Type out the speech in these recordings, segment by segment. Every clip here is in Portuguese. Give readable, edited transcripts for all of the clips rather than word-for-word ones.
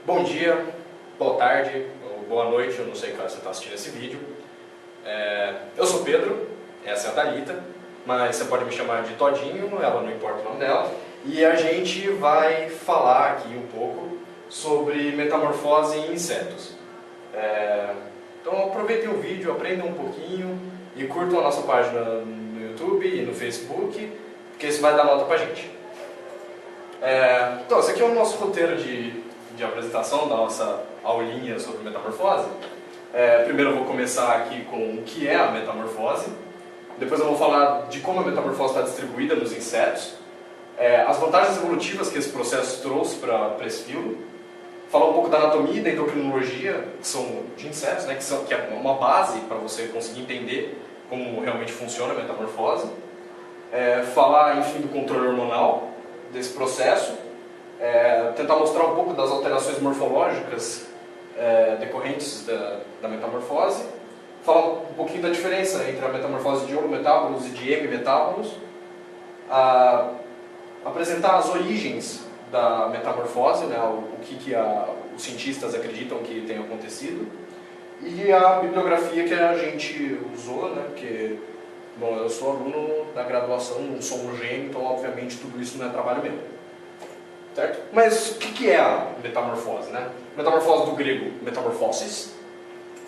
Bom dia, boa tarde, ou boa noite, eu não sei quando você está assistindo esse vídeo. Eu sou Pedro, essa é a Thalita, mas você pode me chamar de Todinho, ela não importa o nome dela. E a gente vai falar aqui um pouco sobre metamorfose em insetos. Então aproveitem o vídeo, aprendam um pouquinho e curtam a nossa página no YouTube e no Facebook, porque isso vai dar nota pra gente. Então, esse aqui é o nosso roteiro de apresentação da nossa aulinha sobre metamorfose. Primeiro eu vou começar aqui com o que é a metamorfose. Depois eu vou falar de como a metamorfose está distribuída nos insetos. As vantagens evolutivas que esse processo trouxe para esse filme. Falar um pouco da anatomia e da endocrinologia, que são de insetos, né, que é uma base para você conseguir entender como realmente funciona a metamorfose. Falar, enfim, do controle hormonal desse processo. Tentar mostrar um pouco das alterações morfológicas decorrentes da metamorfose. Falar um pouquinho da diferença entre a metamorfose de holometábolos e de hemimetábolos. Apresentar as origens da metamorfose, né, o que os cientistas acreditam que tenha acontecido. E a bibliografia que a gente usou, né, porque, bom, eu sou aluno da graduação, não sou um gênio, então obviamente tudo isso não é trabalho meu. Certo? Mas o que é a metamorfose, né? Metamorfose do grego metamorphosis,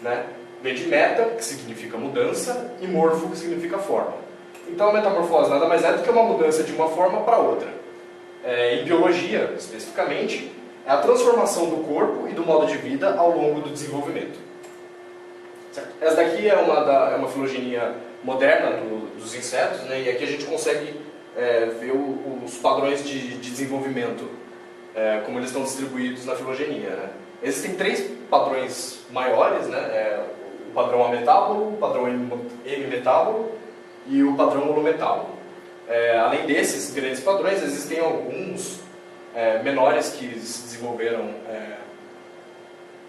né? Vem de meta, que significa mudança, e morfo, que significa forma. Então a metamorfose nada mais é do que uma mudança de uma forma para outra. Em biologia, especificamente, é a transformação do corpo e do modo de vida ao longo do desenvolvimento. Certo? Essa daqui é uma filogenia moderna dos insetos, né? E aqui a gente consegue ver os padrões de desenvolvimento, como eles estão distribuídos na filogenia, né? Existem três padrões maiores, né? O padrão ametábolo, o padrão hemimetábolo e o padrão holometábolo. Além desses grandes padrões, existem alguns menores que se desenvolveram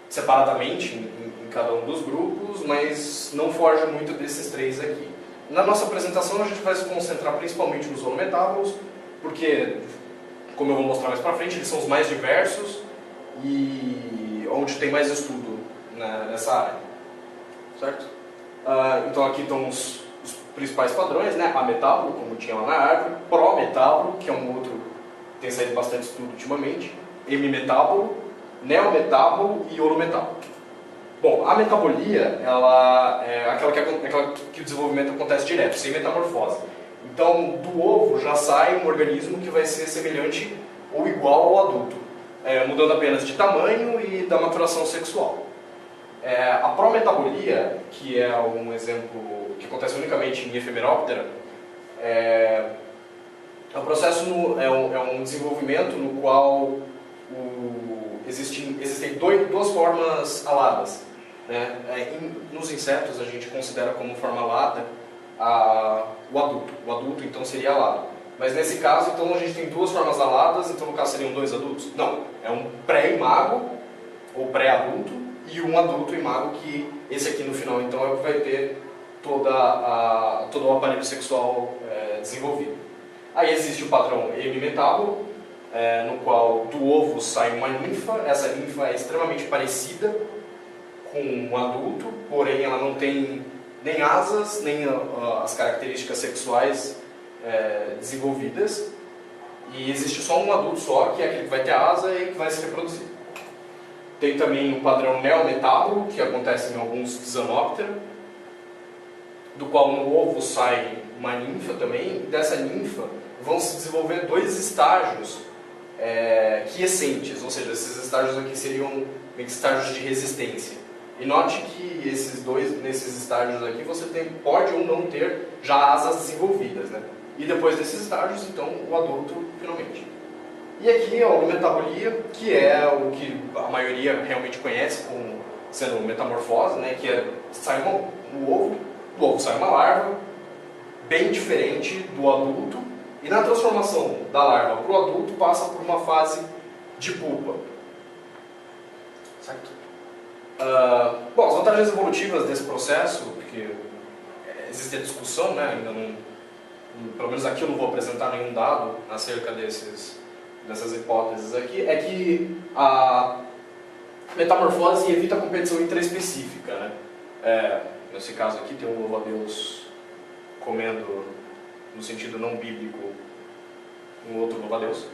separadamente em cada um dos grupos, mas não foge muito desses três aqui. Na nossa apresentação a gente vai se concentrar principalmente nos holometábolos, porque, como eu vou mostrar mais pra frente, eles são os mais diversos e onde tem mais estudo nessa área. Certo? Então aqui estão os principais padrões, né? Ametábulo, como tinha lá na árvore, prometábulo, que é um outro que tem saído bastante estudo ultimamente, hemimetábulo, neometábulo e holometábulo. Bom, a metabolia, ela é aquela que o desenvolvimento acontece direto, sem metamorfose. Então, do ovo já sai um organismo que vai ser semelhante ou igual ao adulto, mudando apenas de tamanho e da maturação sexual. A prometabolia, que é um exemplo que acontece unicamente em Ephemeroptera, é um processo, é um desenvolvimento no qual existem duas formas aladas. Né? Nos insetos a gente considera como forma alada o adulto. O adulto então seria alado. Mas nesse caso então a gente tem duas formas aladas, então no caso seriam dois adultos? Não, é um pré-imago ou pré-adulto e um adulto imago, que esse aqui no final então é o que vai ter todo o aparelho sexual desenvolvido. Aí existe o padrão hemimetábulo, no qual do ovo sai uma ninfa. Essa ninfa é extremamente parecida com um adulto, porém ela não tem nem asas, nem as características sexuais desenvolvidas. E existe só um adulto só, que é aquele que vai ter asa e que vai se reproduzir. Tem também o padrão neometábulo, que acontece em alguns Xanoptera, do qual no ovo sai uma ninfa também, e dessa ninfa vão se desenvolver dois estágios quiescentes, ou seja, esses estágios aqui seriam estágios de resistência. E note que nesses estágios aqui você pode ou não ter já asas desenvolvidas, né? E depois desses estágios, então, o adulto finalmente. E aqui a holometabolia, que é o que a maioria realmente conhece como sendo metamorfose, né? Que sai do ovo sai uma larva, bem diferente do adulto, e na transformação da larva para o adulto passa por uma fase de pupa. Certo? Bom, as vantagens evolutivas desse processo, porque existe a discussão, né? Ainda não, pelo menos aqui eu não vou apresentar nenhum dado acerca dessas hipóteses aqui, é que metamorfose e evita a competição intraespecífica, né? Nesse caso aqui tem um louva-a-Deus comendo, no sentido não bíblico, um outro louva-a-Deus.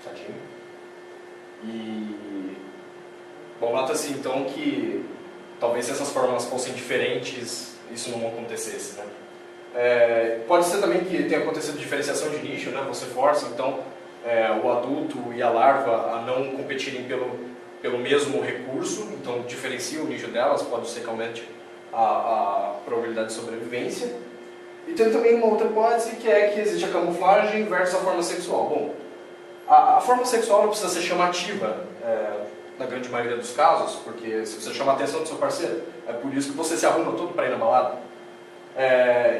Certinho. E... Bom, nota-se então que talvez se essas formas fossem diferentes, isso não acontecesse, né? Pode ser também que tenha acontecido diferenciação de nicho, né? Você força então o adulto e a larva a não competirem pelo mesmo recurso, então diferencia o nicho delas, pode ser que aumente a probabilidade de sobrevivência. E tem também uma outra hipótese, que é que existe a camuflagem versus a forma sexual. Bom, a forma sexual não precisa ser chamativa, na grande maioria dos casos, porque se você chamar a atenção do seu parceiro, é por isso que você se arruma todo para ir na balada.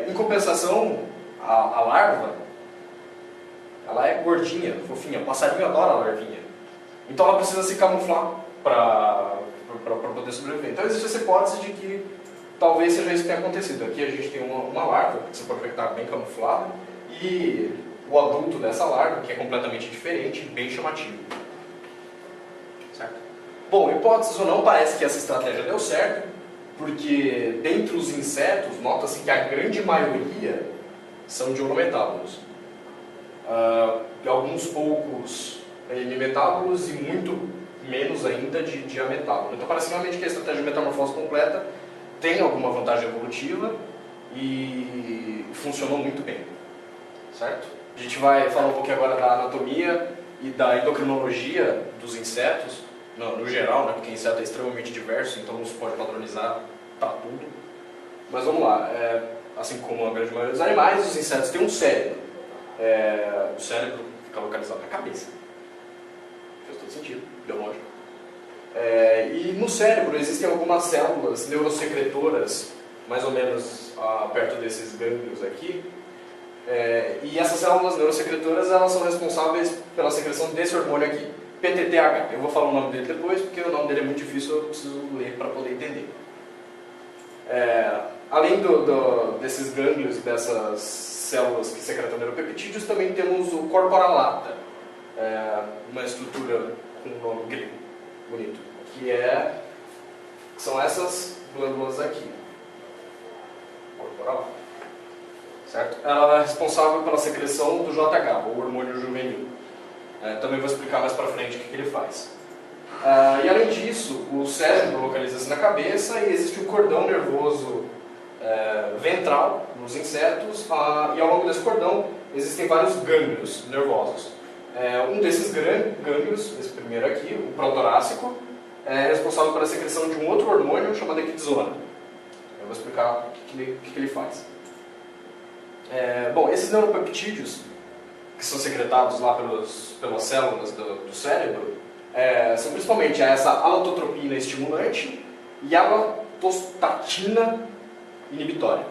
Em compensação, a larva, ela é gordinha, fofinha, o passarinho adora a larvinha. Então ela precisa se camuflar para poder sobreviver. Então existe essa hipótese de que talvez seja isso que tenha acontecido. Aqui a gente tem uma larva, que você pode ver que está bem camuflada, e o adulto dessa larva, que é completamente diferente, bem chamativo. Certo? Bom, hipóteses ou não, parece que essa estratégia deu certo, porque dentre os insetos, nota-se que a grande maioria são de holometábulos. Alguns poucos hemimetábulos e muito menos ainda de ametábulo. Então parece realmente que a estratégia de metamorfose completa tem alguma vantagem evolutiva e funcionou muito bem. Certo? A gente vai falar um pouquinho agora da anatomia e da endocrinologia dos insetos, no geral, né, porque inseto é extremamente diverso, então não se pode padronizar para tudo. Mas vamos lá, assim como a grande maioria dos animais, os insetos têm um cérebro. O cérebro fica localizado na cabeça. Faz todo sentido, biológico. E no cérebro existem algumas células neurosecretoras, mais ou menos perto desses gânglios aqui. E essas células neurosecretoras, elas são responsáveis pela secreção desse hormônio aqui, PTTH. Eu vou falar o nome dele depois, porque o nome dele é muito difícil, eu preciso ler para poder entender. Além desses gânglios, dessas células que secretam neuropeptídeos, também temos o corpora lata, uma estrutura com um nome grego, bonito, que são essas glândulas aqui. Corpora lata. Certo? Ela é responsável pela secreção do JH, o hormônio juvenil. Também vou explicar mais para frente o que ele faz. E além disso, o cérebro localiza-se na cabeça e existe um cordão nervoso ventral nos insetos, e ao longo desse cordão existem vários gânglios nervosos. Um desses gânglios, esse primeiro aqui, o protorácico, é responsável pela secreção de um outro hormônio chamado equidizona. Eu vou explicar o que ele faz. Bom, esses neuropeptídeos, que são secretados lá pelas células do cérebro, são principalmente essa alototropina estimulante e allotostatina inibitória.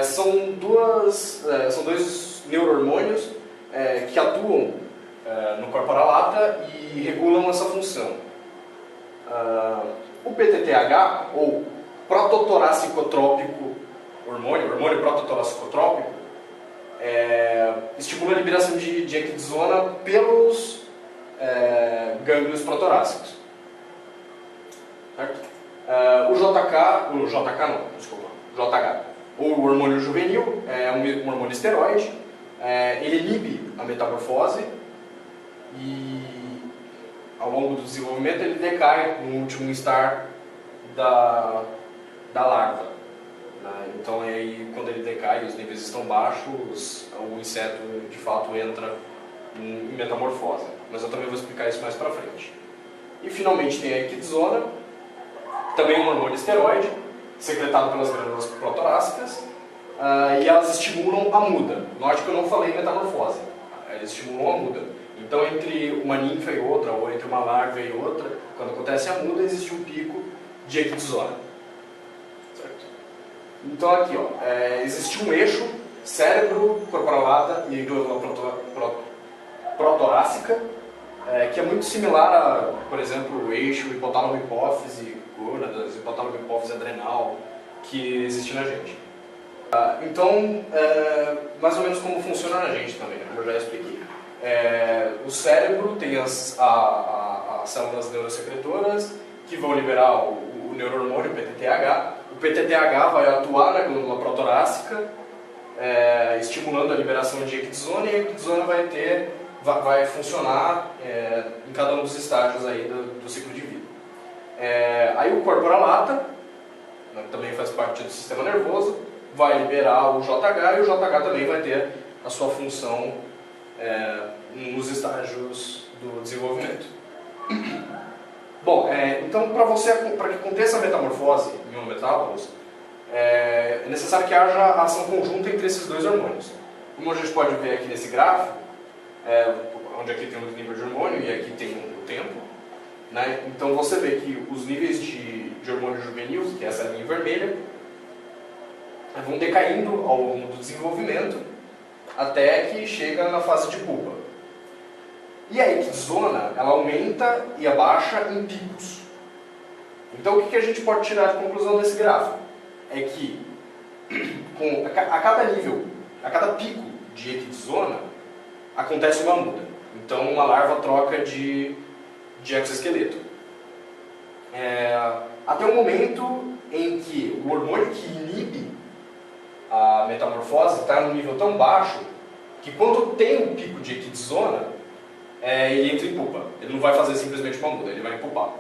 São dois neurohormônios que atuam no corpora lata e regulam essa função. O PTTH, ou prototoracicotrópico hormônio prototoracicotrópico, estimula a liberação de equidizona pelos gânglios protorácicos. Certo? O JH, ou o hormônio juvenil, é um hormônio esteroide, ele inibe a metamorfose e ao longo do desenvolvimento ele decai no último estágio da larva. Então aí, quando ele decai e os níveis estão baixos, o inseto de fato entra em metamorfose. Mas eu também vou explicar isso mais para frente. E finalmente tem a equidizona, também um hormônio esteroide, secretado pelas glândulas protorácicas, e elas estimulam a muda. Note que eu não falei metamorfose, elas estimulam a muda. Então entre uma ninfa e outra, ou entre uma larva e outra, quando acontece a muda, existe um pico de equidizona. Então aqui, existe um eixo, cérebro, corpora lata e glândula protorácica, que é muito similar a, por exemplo, o eixo hipotálamo-hipófise, gônadas, hipotálamo-hipófise adrenal, que existe na gente. Então, mais ou menos como funciona na gente também, como eu já expliquei. O cérebro tem a as células neurosecretoras, que vão liberar o neurohormônio, o PTTH. O PTTH vai atuar na glândula protorácica, estimulando a liberação de equidizona, e a equidizona vai funcionar em cada um dos estágios aí do ciclo de vida. Aí o corporalata, né, que também faz parte do sistema nervoso, vai liberar o JH, e o JH também vai ter a sua função nos estágios do desenvolvimento. Bom, então para que aconteça a metamorfose em imunometábolos, é necessário que haja ação conjunta entre esses dois hormônios. Como a gente pode ver aqui nesse gráfico, onde aqui tem o nível de hormônio e aqui tem o tempo, né? Então você vê que os níveis de hormônio juvenil, que é essa linha vermelha, vão decaindo ao longo do desenvolvimento até que chega na fase de pupa. E a equidizona, ela aumenta e abaixa em picos. Então o que a gente pode tirar de conclusão desse gráfico? É que a cada nível, a cada pico de equidizona, acontece uma muda. Então uma larva troca de exoesqueleto. Até o momento em que o hormônio que inibe a metamorfose está num nível tão baixo que quando tem um pico de equidizona, ele entra em pupa. Ele não vai fazer simplesmente uma muda, ele vai pupar.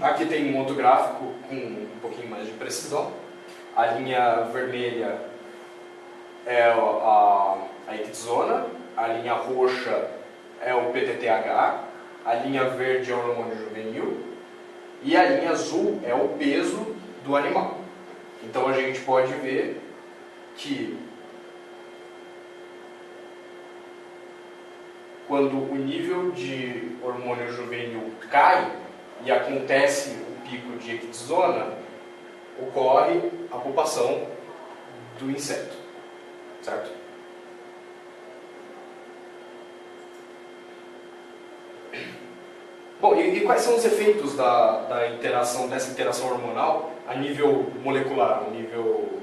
Aqui tem um outro gráfico com um pouquinho mais de precisão. A linha vermelha é a equidizona, a linha roxa é o PTTH, a linha verde é o hormônio juvenil e a linha azul é o peso do animal. Então a gente pode ver que quando o nível de hormônio juvenil cai e acontece o pico de equidizona, ocorre a pupação do inseto, certo? Bom, e quais são os efeitos dessa interação hormonal a nível molecular, a nível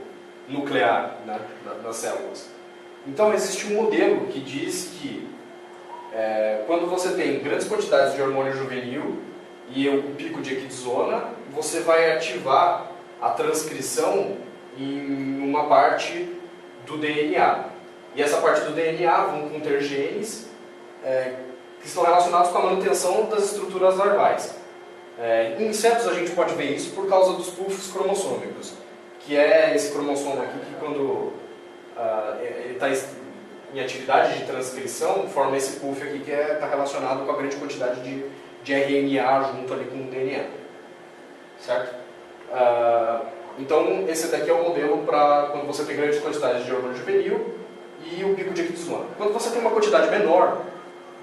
nuclear, né, das células? Então existe um modelo que diz que quando você tem grandes quantidades de hormônio juvenil e o pico de equidizona, você vai ativar a transcrição em uma parte do DNA. E essa parte do DNA vão conter genes que estão relacionados com a manutenção das estruturas larvais. Em insetos a gente pode ver isso por causa dos puffs cromossômicos, que é esse cromossomo aqui que quando ele está em atividade de transcrição, forma esse puff aqui que está relacionado com a grande quantidade de RNA junto ali com o DNA. Certo? Então esse daqui é o modelo para quando você tem grandes quantidades de hormônio juvenil e o pico de equidizona. Quando você tem uma quantidade menor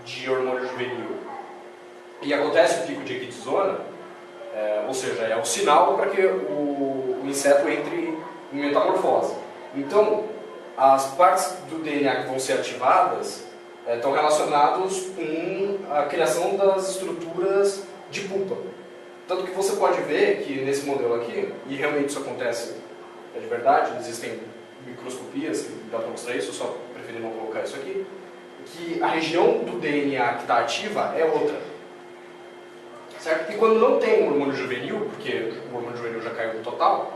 de hormônio juvenil e acontece o pico de equidizona, ou seja, é o sinal para que o inseto entre em metamorfose. Então, as partes do DNA que vão ser ativadas estão relacionadas com a criação das estruturas de pupa. Tanto que você pode ver que nesse modelo aqui, e realmente isso acontece de verdade, existem microscopias que dá para mostrar isso, eu só preferi não colocar isso aqui, que a região do DNA que está ativa é outra. Certo? E quando não tem um hormônio juvenil, porque o hormônio juvenil já caiu no total,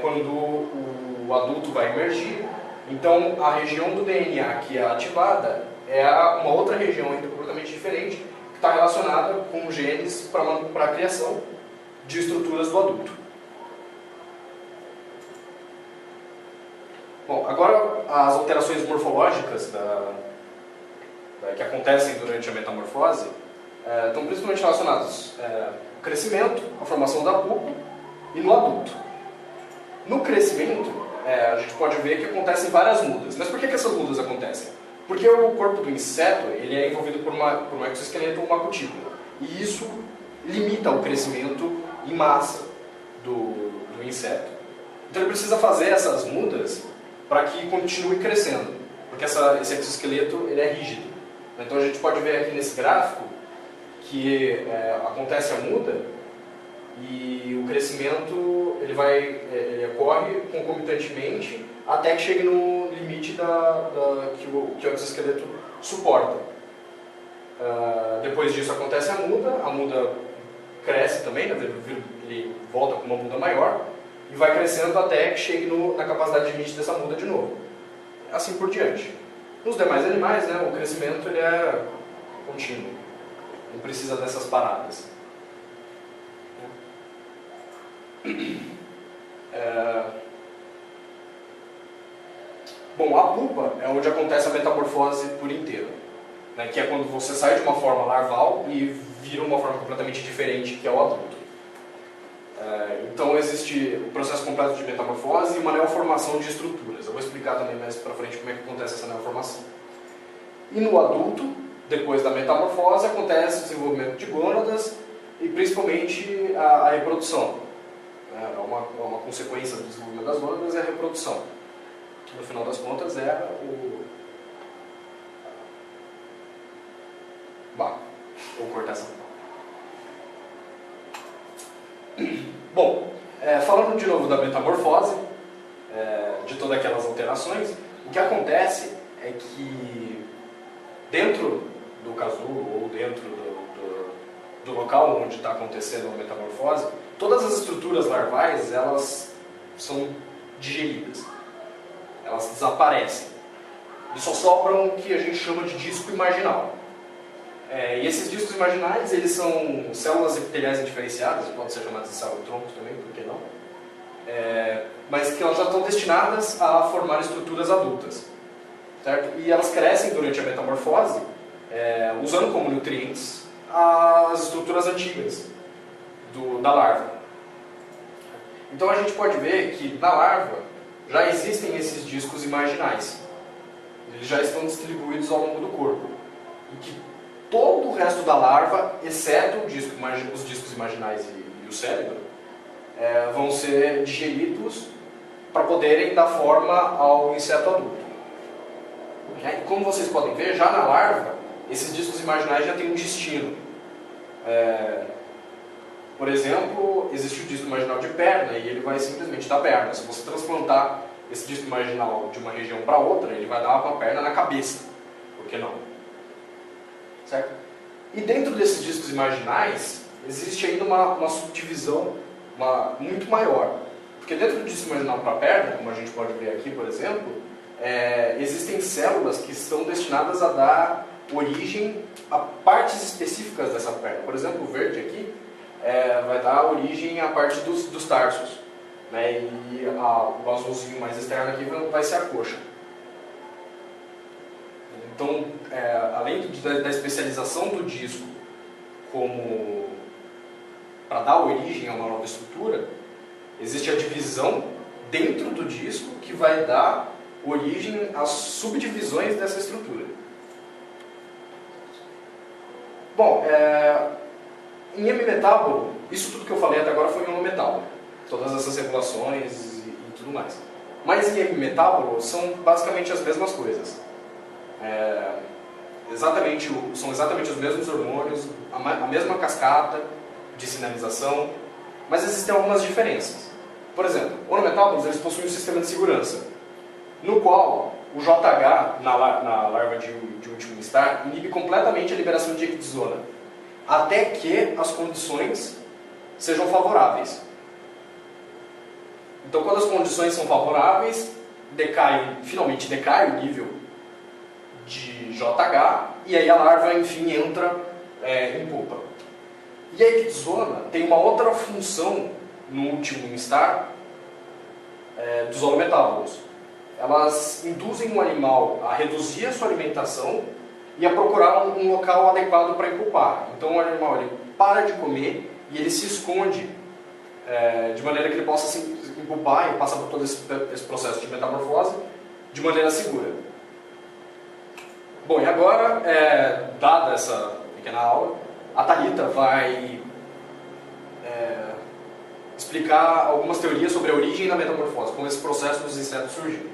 quando o adulto vai emergir, então a região do DNA que é ativada é uma outra região ainda completamente diferente, que está relacionada com genes para a criação de estruturas do adulto. Bom, agora as alterações morfológicas que acontecem durante a metamorfose estão principalmente relacionadas ao crescimento, à formação da pupa e no adulto. No crescimento, a gente pode ver que acontecem várias mudas. Mas por que essas mudas acontecem? Porque o corpo do inseto ele é envolvido por um exoesqueleto ou uma cutícula. E isso limita o crescimento em massa do inseto. Então ele precisa fazer essas mudas para que continue crescendo. Porque esse exoesqueleto ele é rígido. Então a gente pode ver aqui nesse gráfico que acontece a muda e o crescimento ele ocorre concomitantemente até que chegue no limite que o exoesqueleto suporta. Depois disso acontece a muda cresce também, né? Ele volta com uma muda maior e vai crescendo até que chegue na capacidade de limite dessa muda de novo. Assim por diante. Nos demais animais, né, o crescimento ele é contínuo, não precisa dessas paradas. Bom, a pupa é onde acontece a metamorfose por inteiro, né, que é quando você sai de uma forma larval e vira uma forma completamente diferente, que é o adulto. Então existe o processo completo de metamorfose e uma neoformação de estruturas. Eu vou explicar também mais pra frente como é que acontece essa neoformação. E no adulto, depois da metamorfose, acontece o desenvolvimento de gônadas e principalmente a reprodução. Uma consequência do desenvolvimento das gônadas é a reprodução. Que no final das contas é vou cortar essa parte. Bom, falando de novo da metamorfose, de todas aquelas alterações, o que acontece é que dentro do casulo ou dentro do local onde está acontecendo a metamorfose, todas as estruturas larvais elas são digeridas, elas desaparecem e só sobram o que a gente chama de disco imaginal. E esses discos imaginais, eles são células epiteliais indiferenciadas, podem ser chamadas de célula-tronco também, por que não? Mas que elas já estão destinadas a formar estruturas adultas, certo? E elas crescem durante a metamorfose, usando como nutrientes as estruturas antigas da larva. Então a gente pode ver que na larva já existem esses discos imaginais, eles já estão distribuídos ao longo do corpo, e que todo o resto da larva, exceto os discos imaginais e o cérebro, vão ser digeridos para poderem dar forma ao inseto adulto. E como vocês podem ver, já na larva, esses discos imaginais já têm um destino. Por exemplo, existe o disco imaginal de perna e ele vai simplesmente dar perna. Se você transplantar esse disco imaginal de uma região para outra, ele vai dar uma perna na cabeça. Por que não? Certo? E dentro desses discos imaginais, existe ainda uma subdivisão muito maior. Porque dentro do disco imaginal para a perna, como a gente pode ver aqui, por exemplo, existem células que estão destinadas a dar origem a partes específicas dessa perna. Por exemplo, o verde aqui vai dar origem à parte dos tarsos, né? E o azulzinho mais externo aqui vai ser a coxa. Então, além da especialização do disco como para dar origem a uma nova estrutura, existe a divisão dentro do disco que vai dar origem às subdivisões dessa estrutura. Bom, em hemimetábolo, isso tudo que eu falei até agora foi em holometábolo, todas essas regulações e tudo mais. Mas em hemimetábolo são basicamente as mesmas coisas. São exatamente os mesmos hormônios, a mesma cascata de sinalização, mas existem algumas diferenças. Por exemplo, holometábolos eles possuem um sistema de segurança, no qual o JH, na larva de último estar, inibe completamente a liberação de ecdizona, até que as condições sejam favoráveis. Então, quando as condições são favoráveis, finalmente decai o nível de JH, e aí a larva, enfim, entra em pupa. E a ecdizona tem uma outra função no último estar dos holometábolos. Elas induzem o animal a reduzir a sua alimentação e a procurar um local adequado para empupar. Então o animal ele para de comer e ele se esconde de maneira que ele possa se empupar e passar por todo esse processo de metamorfose de maneira segura. Bom, e agora, dada essa pequena aula, a Thalita vai explicar algumas teorias sobre a origem da metamorfose, como esse processo dos insetos surgiu.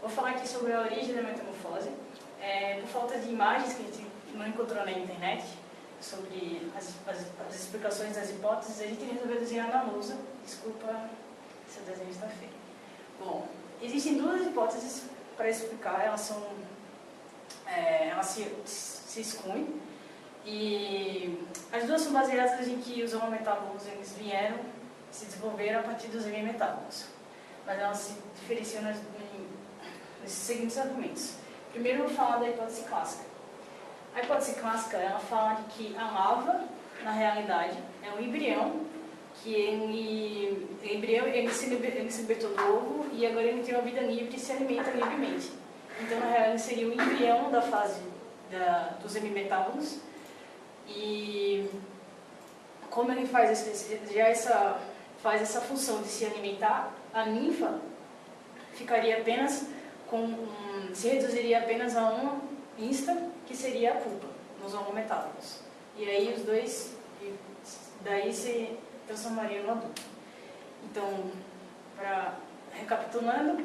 Vou falar aqui sobre a origem da metamorfose. Por falta de imagens que a gente não encontrou na internet sobre as explicações das hipóteses, a gente resolveu desenhar na lousa. Desculpa se o desenho está feio. Bom, existem duas hipóteses para explicar, elas se excluem. E as duas são baseadas em que os homometábolos eles vieram se desenvolveram a partir dos hemimetábolos. Mas elas se diferenciam nesses seguintes argumentos. Primeiro, eu vou falar da hipótese clássica. A hipótese clássica, ela fala de que a lava, na realidade, é um embrião, que ele se libertou do ovo e agora ele tem uma vida livre e se alimenta livremente. Então, na realidade, ele seria o embrião da fase dos hemimetábolos. E como ele faz faz essa função de se alimentar, a ninfa ficaria apenas se reduziria apenas a uma insta, que seria a pupa, nos homometábolos. E aí os dois, daí se transformariam no adulto. Então, recapitulando,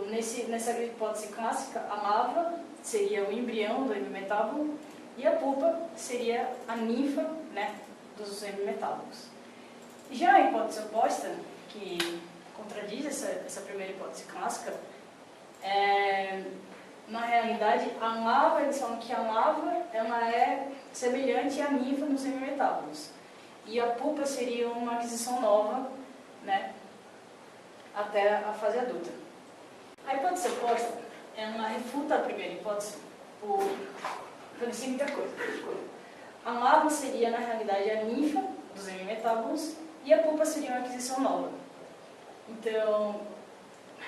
nessa hipótese clássica, a lava seria o embrião do hemimetábulo e a pupa seria a ninfa, né, dos hemimetábulos. Já a hipótese oposta, que contradiz essa primeira hipótese clássica, na realidade, a lava, eles falam que a lava ela é semelhante à ninfa nos hemimetábulos. E a pupa seria uma aquisição nova, né, até a fase adulta. A hipótese oposta, ela refuta a primeira hipótese por muita coisa. A lava seria, na realidade, a ninfa dos hemimetábolos e a pupa seria uma aquisição nova. Então,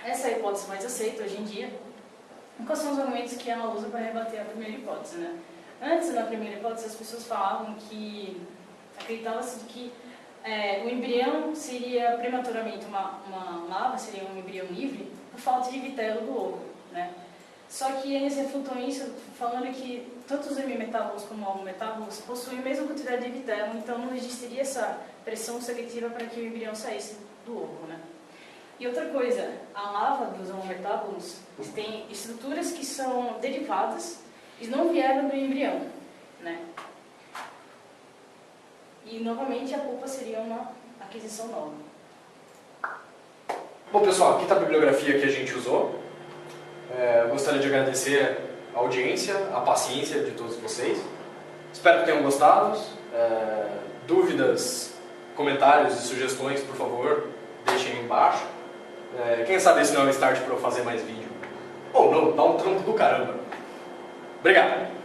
essa é a hipótese mais aceita hoje em dia. Quais são os argumentos que ela usa para rebater a primeira hipótese, né? Antes, na primeira hipótese, as pessoas falavam que acreditava-se que o embrião seria prematuramente uma lava, seria um embrião livre, por falta de vitelo do ovo, né? Só que eles refutam isso falando que tanto os hemimetábolos como os homometábolos possuem a mesma quantidade de vitelo, então não existiria essa pressão seletiva para que o embrião saísse do ovo, né? E outra coisa, a lava dos homometábolos tem estruturas que são derivadas e não vieram do embrião, né? E, novamente, a pupa seria uma aquisição nova. Bom, pessoal, aqui está a bibliografia que a gente usou. Gostaria de agradecer a audiência, a paciência de todos vocês. Espero que tenham gostado. Dúvidas, comentários e sugestões, por favor, deixem aí embaixo. Quem sabe esse não é o start para eu fazer mais vídeo. Ou não, dá um trampo do caramba. Obrigado!